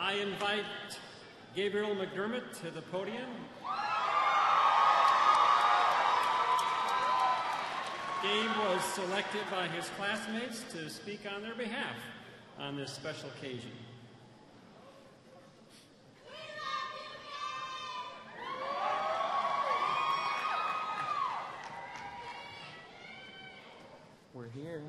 I invite Gabriel McDermott to the podium. Gabe was selected by his classmates to speak on their behalf on this special occasion. We're here.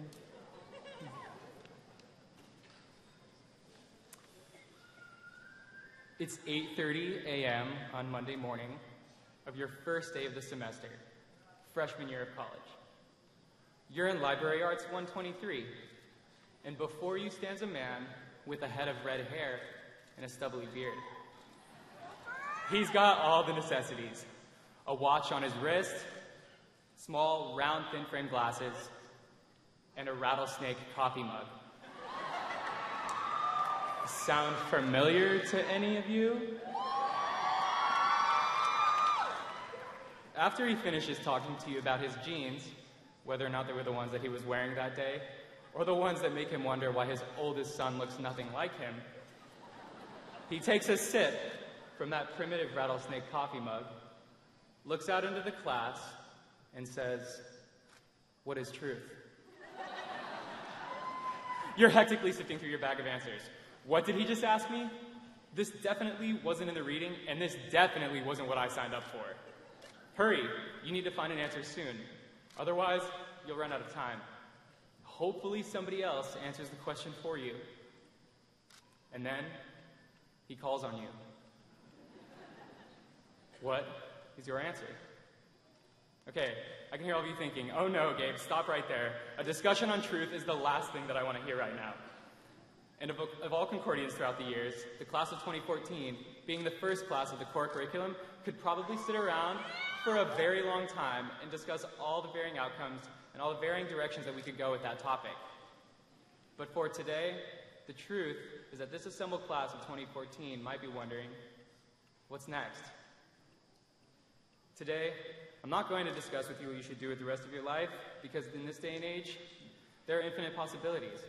It's 8:30 a.m. on Monday morning of your first day of the semester, freshman year of college. You're in Library Arts 123, and before you stands a man with a head of red hair and a stubbly beard. He's got all the necessities: a watch on his wrist, small, round, thin-frame glasses, and a rattlesnake coffee mug. Sound familiar to any of you? After he finishes talking to you about his jeans, whether or not they were the ones that he was wearing that day, or the ones that make him wonder why his oldest son looks nothing like him, he takes a sip from that primitive rattlesnake coffee mug, looks out into the class, and says, "What is truth?" You're hectically sifting through your bag of answers. What did he just ask me? This definitely wasn't in the reading, and this definitely wasn't what I signed up for. Hurry, you need to find an answer soon. Otherwise, you'll run out of time. Hopefully somebody else answers the question for you. And then, he calls on you. What is your answer? Okay, I can hear all of you thinking, oh no, Gabe, stop right there. A discussion on truth is the last thing that I want to hear right now. And of all Concordians throughout the years, the class of 2014, being the first class of the core curriculum, could probably sit around for a very long time and discuss all the varying outcomes and all the varying directions that we could go with that topic. But for today, the truth is that this assembled class of 2014 might be wondering, what's next? Today, I'm not going to discuss with you what you should do with the rest of your life, because in this day and age, there are infinite possibilities.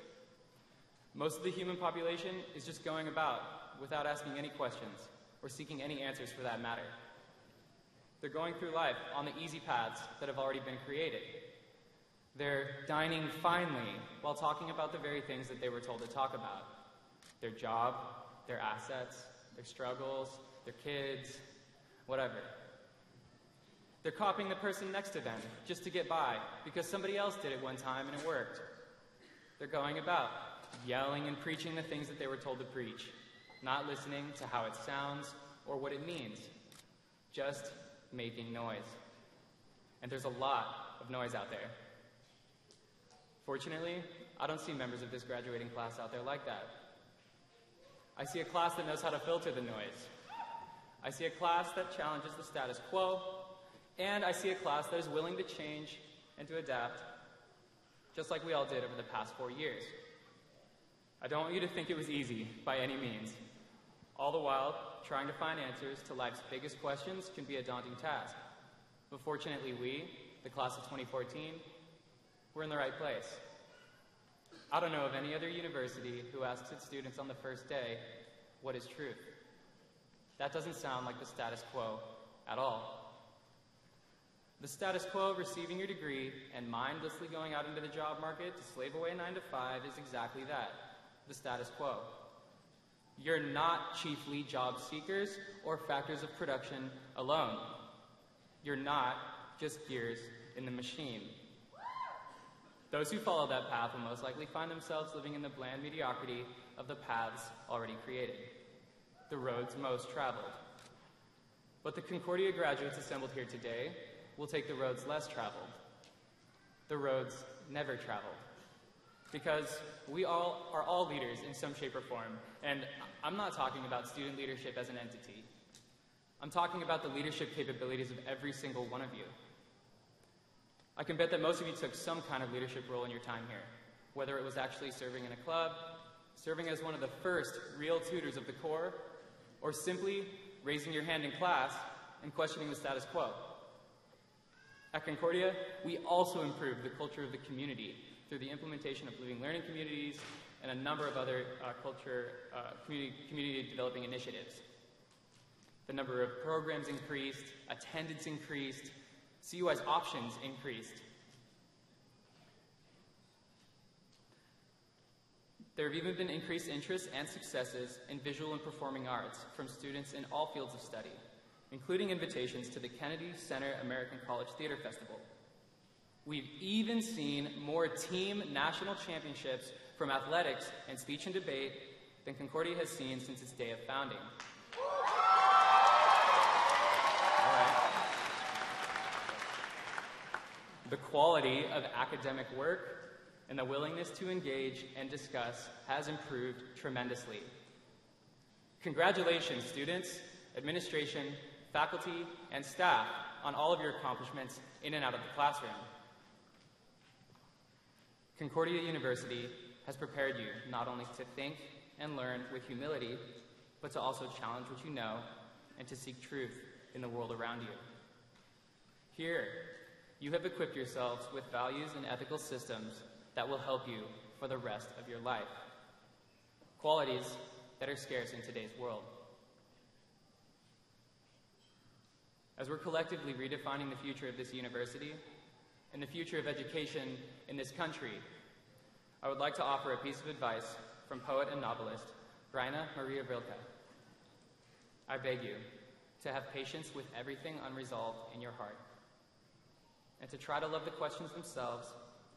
Most of the human population is just going about without asking any questions or seeking any answers for that matter. They're going through life on the easy paths that have already been created. They're dining finely while talking about the very things that they were told to talk about. Their job, their assets, their struggles, their kids, whatever. They're copying the person next to them just to get by because somebody else did it one time and it worked. They're going about yelling and preaching the things that they were told to preach, not listening to how it sounds or what it means, just making noise. And there's a lot of noise out there. Fortunately, I don't see members of this graduating class out there like that. I see a class that knows how to filter the noise. I see a class that challenges the status quo, and I see a class that is willing to change and to adapt, just like we all did over the past 4 years. I don't want you to think it was easy by any means. All the while, trying to find answers to life's biggest questions can be a daunting task. But fortunately we, the class of 2014, we're in the right place. I don't know of any other university who asks its students on the first day, what is truth? That doesn't sound like the status quo at all. The status quo of receiving your degree and mindlessly going out into the job market to slave away 9 to 5 is exactly that, the status quo. You're not chiefly job seekers or factors of production alone. You're not just gears in the machine. Those who follow that path will most likely find themselves living in the bland mediocrity of the paths already created, the roads most traveled. But the Concordia graduates assembled here today will take the roads less traveled, the roads never traveled. Because we all are all leaders in some shape or form, and I'm not talking about student leadership as an entity. I'm talking about the leadership capabilities of every single one of you. I can bet that most of you took some kind of leadership role in your time here, whether it was actually serving in a club, serving as one of the first real tutors of the core, or simply raising your hand in class and questioning the status quo. At Concordia, we also improved the culture of the community through the implementation of living learning communities, and a number of other community developing initiatives. The number of programs increased, attendance increased, CUI's options increased. There have even been increased interest and successes in visual and performing arts from students in all fields of study, including invitations to the Kennedy Center American College Theater Festival. We've even seen more team national championships from athletics and speech and debate than Concordia has seen since its day of founding. All right. The quality of academic work and the willingness to engage and discuss has improved tremendously. Congratulations, students, administration, faculty, and staff on all of your accomplishments in and out of the classroom. Concordia University has prepared you not only to think and learn with humility, but to also challenge what you know and to seek truth in the world around you. Here, you have equipped yourselves with values and ethical systems that will help you for the rest of your life. Qualities that are scarce in today's world. As we're collectively redefining the future of this university and the future of education in this country, I would like to offer a piece of advice from poet and novelist Raina Maria Rilke. I beg you to have patience with everything unresolved in your heart, and to try to love the questions themselves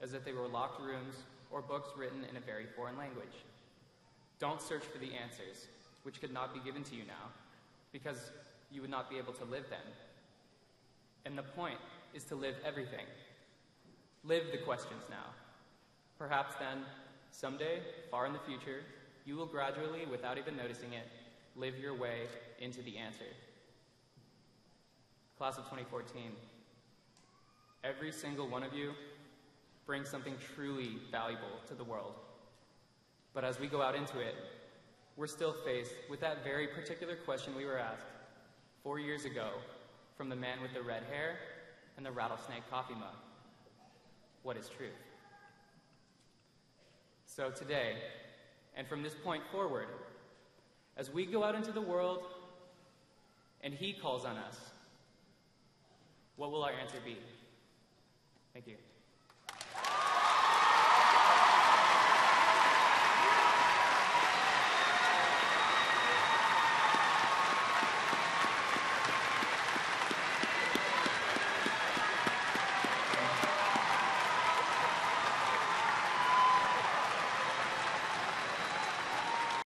as if they were locked rooms or books written in a very foreign language. Don't search for the answers, which could not be given to you now, because you would not be able to live them. And the point is to live everything. Live the questions now. Perhaps then, someday, far in the future, you will gradually, without even noticing it, live your way into the answer. Class of 2014, every single one of you brings something truly valuable to the world. But as we go out into it, we're still faced with that very particular question we were asked 4 years ago from the man with the red hair and the rattlesnake coffee mug. What is truth? So today, and from this point forward, as we go out into the world and he calls on us, what will our answer be? Thank you.